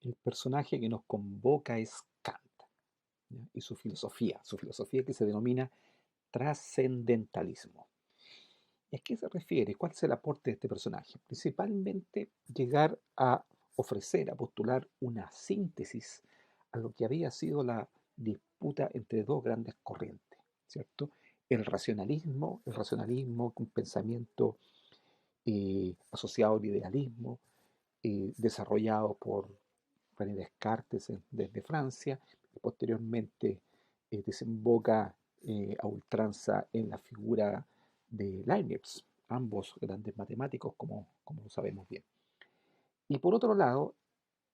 el personaje que nos convoca es Kant, ¿ya? Y su filosofía que se denomina trascendentalismo. ¿Y a qué se refiere? ¿Cuál es el aporte de este personaje? Principalmente llegar a ofrecer, a postular una síntesis a lo que había sido la disputa entre dos grandes corrientes, ¿cierto? El racionalismo, un pensamiento asociado al idealismo, desarrollado por René Descartes desde Francia, y posteriormente desemboca a ultranza en la figura de Leibniz, ambos grandes matemáticos, como lo sabemos bien. Y por otro lado,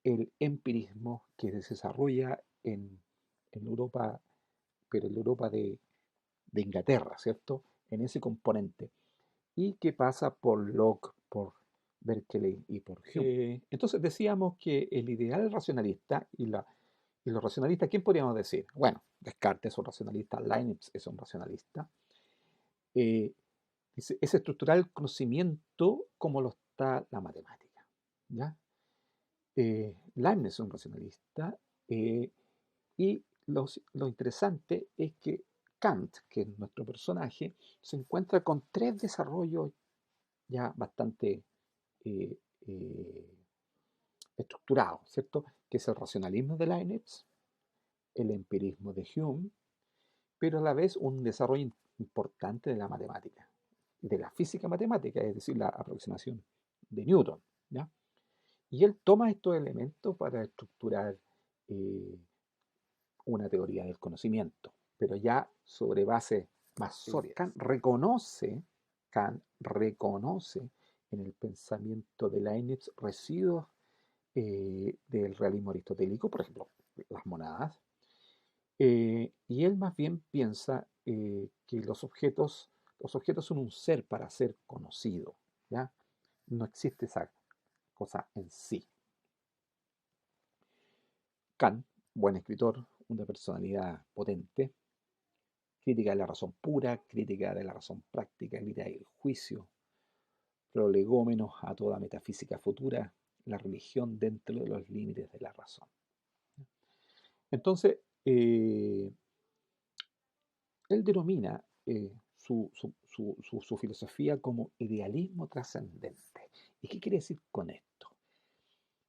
el empirismo que se desarrolla en Europa, pero en la Europa de Inglaterra, ¿cierto? En ese componente. Y que pasa por Locke, por Berkeley y por Hume. Entonces decíamos que el ideal racionalista y los racionalistas, ¿quién podríamos decir? Bueno, Descartes es un racionalista, Leibniz es un racionalista. Eh, Dice, es estructurar el conocimiento como lo está la matemática. ¿Ya? Leibniz es un racionalista y lo interesante es que Kant, que es nuestro personaje, se encuentra con tres desarrollos ya bastante eh, eh, estructurados, ¿cierto? Que es el racionalismo de Leibniz, el empirismo de Hume, pero a la vez un desarrollo importante de la matemática, de la física matemática, es decir, la aproximación de Newton, ¿ya? Y él toma estos elementos para estructurar eh, una teoría del conocimiento, pero ya sobre bases más sólidas. Kant reconoce en el pensamiento de Leibniz residuos del realismo aristotélico, por ejemplo, las monadas, y él más bien piensa que los objetos son un ser para ser conocido, ¿ya? No existe esa cosa en sí. Kant, buen escritor, una personalidad potente, crítica de la razón pura, crítica de la razón práctica, crítica del juicio, prolegómenos a toda metafísica futura, la religión dentro de los límites de la razón. Entonces, él denomina su filosofía como idealismo trascendente. ¿Y qué quiere decir con esto?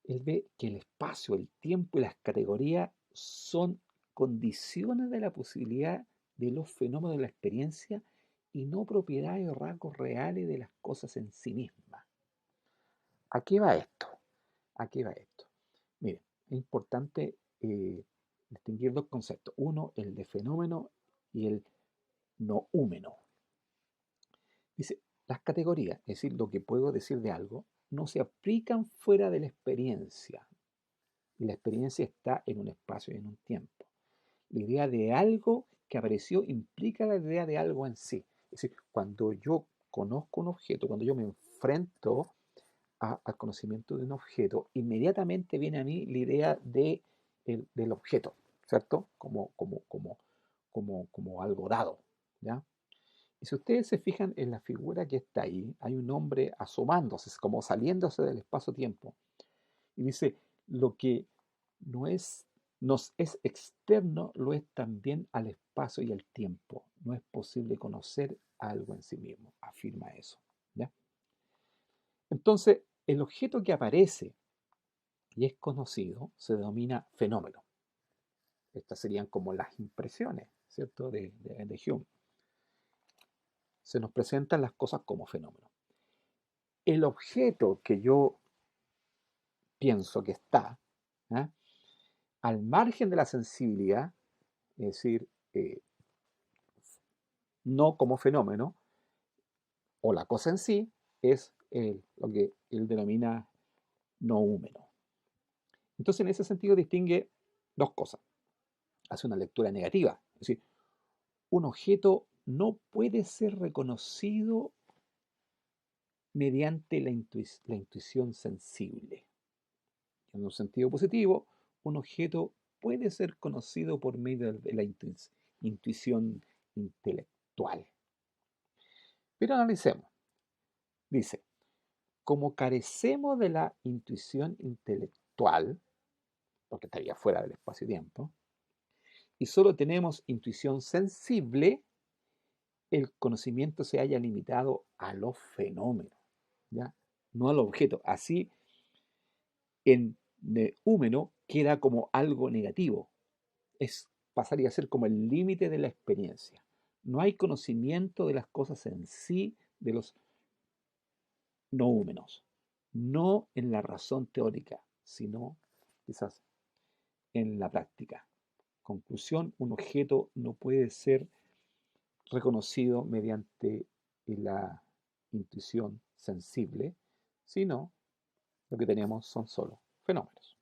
Él ve que el espacio, el tiempo y las categorías son condiciones de la posibilidad de los fenómenos de la experiencia y no propiedades o rasgos reales de las cosas en sí mismas. ¿A qué va esto? ¿A qué va esto? Mire, es importante distinguir dos conceptos. Uno, el de fenómeno y el no húmeno. Dice, las categorías, es decir, lo que puedo decir de algo, no se aplican fuera de la experiencia. Y la experiencia está en un espacio y en un tiempo. La idea de algo que apareció implica la idea de algo en sí. Es decir, cuando yo conozco un objeto, cuando yo me enfrento al conocimiento de un objeto, inmediatamente viene a mí la idea del objeto, ¿cierto? Como algo dado, ¿ya? Y si ustedes se fijan en la figura que está ahí, hay un hombre asomándose, como saliéndose del espacio-tiempo, y dice, lo que no es, nos es externo, lo es también al espacio y al tiempo. No es posible conocer algo en sí mismo, afirma eso, ¿ya? Entonces, el objeto que aparece y es conocido se denomina fenómeno. Estas serían como las impresiones, ¿cierto? De Hume. Se nos presentan las cosas como fenómenos. El objeto que yo pienso que está, ¿ah? Al margen de la sensibilidad, es decir, no como fenómeno, o la cosa en sí, es lo que él denomina noúmeno. Entonces, en ese sentido, distingue dos cosas. Hace una lectura negativa, es decir, un objeto no puede ser reconocido mediante la intuición sensible. En un sentido positivo, un objeto puede ser conocido por medio de la intuición intelectual. Pero analicemos. Dice, como carecemos de la intuición intelectual, porque estaría fuera del espacio-tiempo, y solo tenemos intuición sensible, el conocimiento se haya limitado a los fenómenos, ¿ya? No al objeto. Así, en neúmeno queda como algo negativo. Pasaría a ser como el límite de la experiencia. No hay conocimiento de las cosas en sí de los noúmenos. No en la razón teórica, sino quizás en la práctica. Conclusión, un objeto no puede ser reconocido mediante la intuición sensible, sino lo que tenemos son solo fenómenos.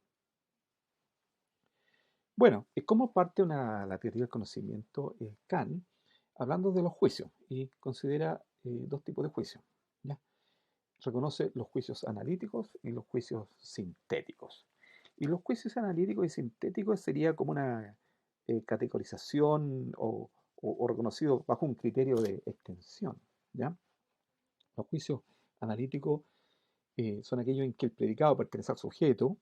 Bueno, ¿cómo parte la teoría del conocimiento? Kant, hablando de los juicios, y considera dos tipos de juicios, ¿ya? Reconoce los juicios analíticos y los juicios sintéticos. Y los juicios analíticos y sintéticos sería como una categorización o reconocido bajo un criterio de extensión, ¿ya? Los juicios analíticos son aquellos en que el predicado pertenece al sujeto,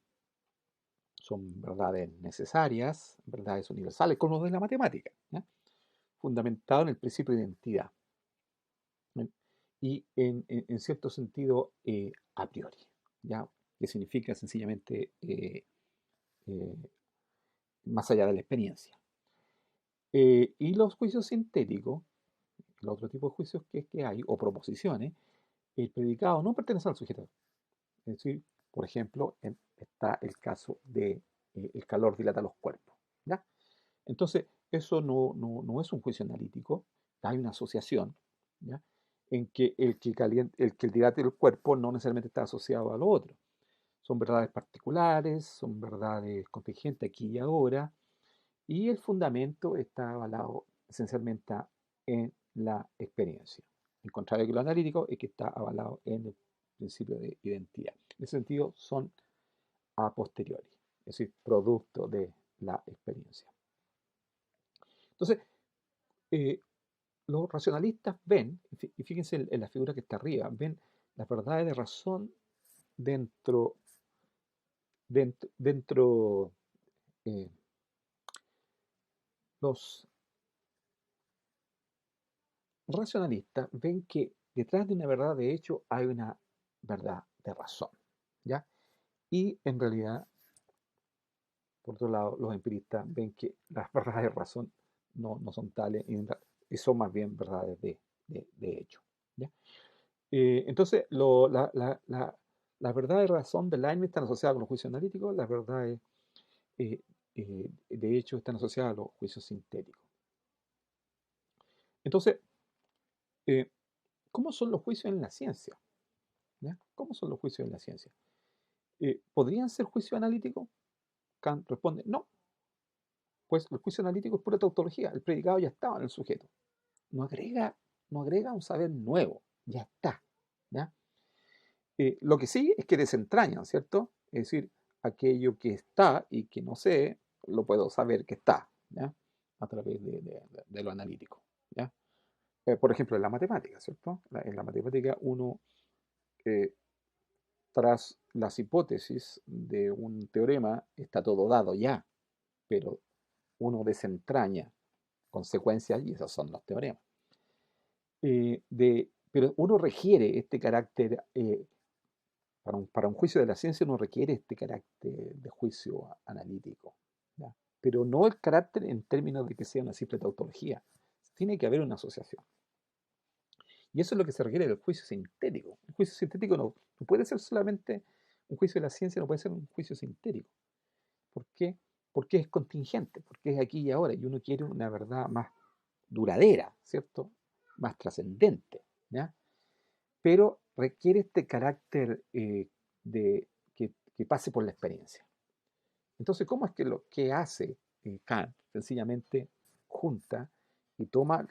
son verdades necesarias, verdades universales, como los de la matemática, ¿ya? Fundamentado en el principio de identidad, ¿bien? Y en cierto sentido a priori, ¿ya? Que significa sencillamente eh, más allá de la experiencia. Y los juicios sintéticos, el otro tipo de juicios que hay, o proposiciones, el predicado no pertenece al sujeto. Es decir, por ejemplo, está el caso de el calor dilata los cuerpos, ¿ya? Entonces, eso no es un juicio analítico, hay una asociación, ¿ya? En que el que dilate el cuerpo no necesariamente está asociado a lo otro. Son verdades particulares, son verdades contingentes aquí y ahora, y el fundamento está avalado esencialmente en la experiencia. En contrario que lo analítico, es que está avalado en el principio de identidad. En ese sentido, son a posteriori, es decir, producto de la experiencia. Entonces, eh, los racionalistas ven, y fíjense en la figura que está arriba, ven las verdades de razón dentro, dentro eh, los racionalistas ven que detrás de una verdad de hecho hay una verdad de razón, ¿ya? Y en realidad, por otro lado, los empiristas ven que las verdades de razón no son tales y son más bien verdades de hecho, ¿ya? Entonces, las verdades de razón de Leibniz están asociadas con los juicios analíticos, las verdades de hecho están asociadas a los juicios sintéticos. Entonces, eh, ¿cómo son los juicios en la ciencia? ¿Ya? ¿Cómo son los juicios en la ciencia? ¿Podrían ser juicios analíticos? Kant responde, no, pues el juicio analítico es pura tautología, el predicado ya estaba en el sujeto, no agrega, no agrega un saber nuevo, ya está, ¿ya? Lo que sí es que desentrañan, ¿cierto? Es decir, aquello que está y que no sé, lo puedo saber que está, ¿ya? A través de lo analítico, ¿ya? Por ejemplo, en la matemática, ¿cierto? En la matemática uno, eh, tras las hipótesis de un teorema, está todo dado ya, pero uno desentraña consecuencias y esos son los teoremas. Pero uno requiere este carácter, para un juicio de la ciencia uno requiere este carácter de juicio analítico, ¿ya? Pero no el carácter en términos de que sea una simple tautología. Tiene que haber una asociación. Y eso es lo que se requiere del juicio sintético. El juicio sintético no puede ser solamente un juicio de la ciencia, no puede ser un juicio sintético. ¿Por qué? Porque es contingente, porque es aquí y ahora, y uno quiere una verdad más duradera, ¿cierto? Más trascendente, ¿ya? Pero requiere este carácter que pase por la experiencia. Entonces, ¿cómo es que lo que hace Kant? Sencillamente junta y toma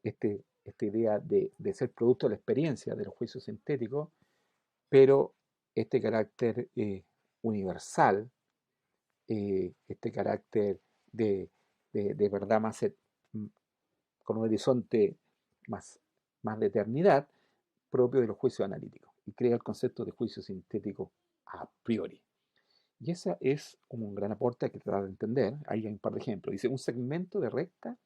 esta idea de ser producto de la experiencia de los juicios sintéticos, pero este carácter universal, este carácter de, de verdad más, con un horizonte más, más de eternidad, propio de los juicios analíticos, y crea el concepto de juicio sintético a priori. Y ese es un gran aporte que tratar de entender. Ahí hay un par de ejemplos. Dice, un segmento de recta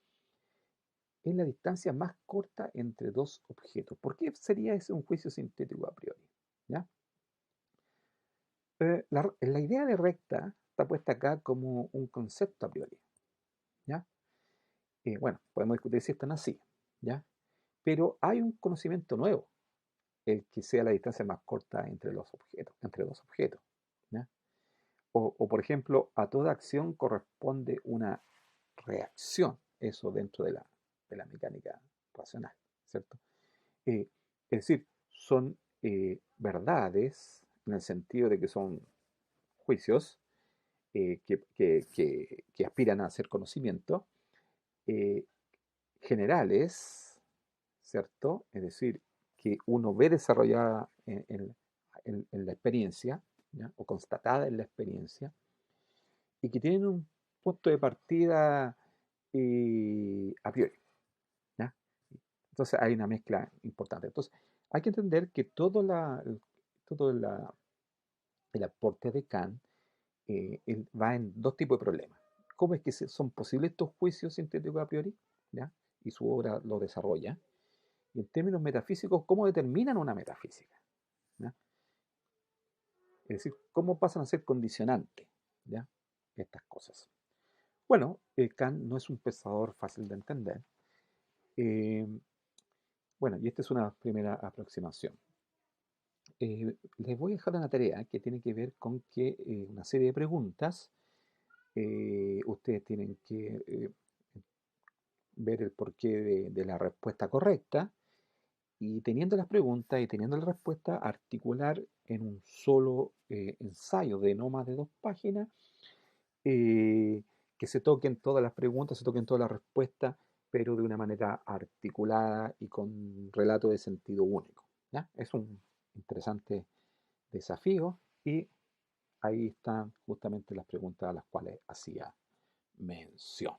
es la distancia más corta entre dos objetos. ¿Por qué sería ese un juicio sintético a priori? ¿Ya? La idea de recta está puesta acá como un concepto a priori. ¿Ya? Bueno, podemos discutir si están así. ¿Ya? Pero hay un conocimiento nuevo, el que sea la distancia más corta entre los objetos, entre dos objetos. ¿Ya? O, por ejemplo, a toda acción corresponde una reacción, eso dentro de la mecánica racional, ¿cierto? Eh, es decir, son verdades en el sentido de que son juicios que aspiran a ser conocimiento, eh, generales, ¿cierto? Es decir, que uno ve desarrollada en la experiencia, ¿ya? O constatada en la experiencia, y que tienen un punto de partida a priori, ¿ya? Entonces hay una mezcla importante. Entonces hay que entender que todo el aporte de Kant va en dos tipos de problemas. ¿Cómo es que son posibles estos juicios sintéticos a priori? ¿Ya? Y su obra lo desarrolla. Y en términos metafísicos, ¿cómo determinan una metafísica? ¿Ya? Es decir, ¿cómo pasan a ser condicionantes? ¿Ya? Estas cosas. Bueno, Kant no es un pensador fácil de entender. Eh, bueno, y esta es una primera aproximación. Les voy a dejar una tarea que tiene que ver con que una serie de preguntas, ustedes tienen que ver el porqué de la respuesta correcta y teniendo las preguntas y teniendo la respuesta, articular en un solo ensayo de no más de 2 páginas, eh, que se toquen todas las preguntas, se toquen todas las respuestas, pero de una manera articulada y con un relato de sentido único. ¿Ya? Es un interesante desafío y ahí están justamente las preguntas a las cuales hacía mención.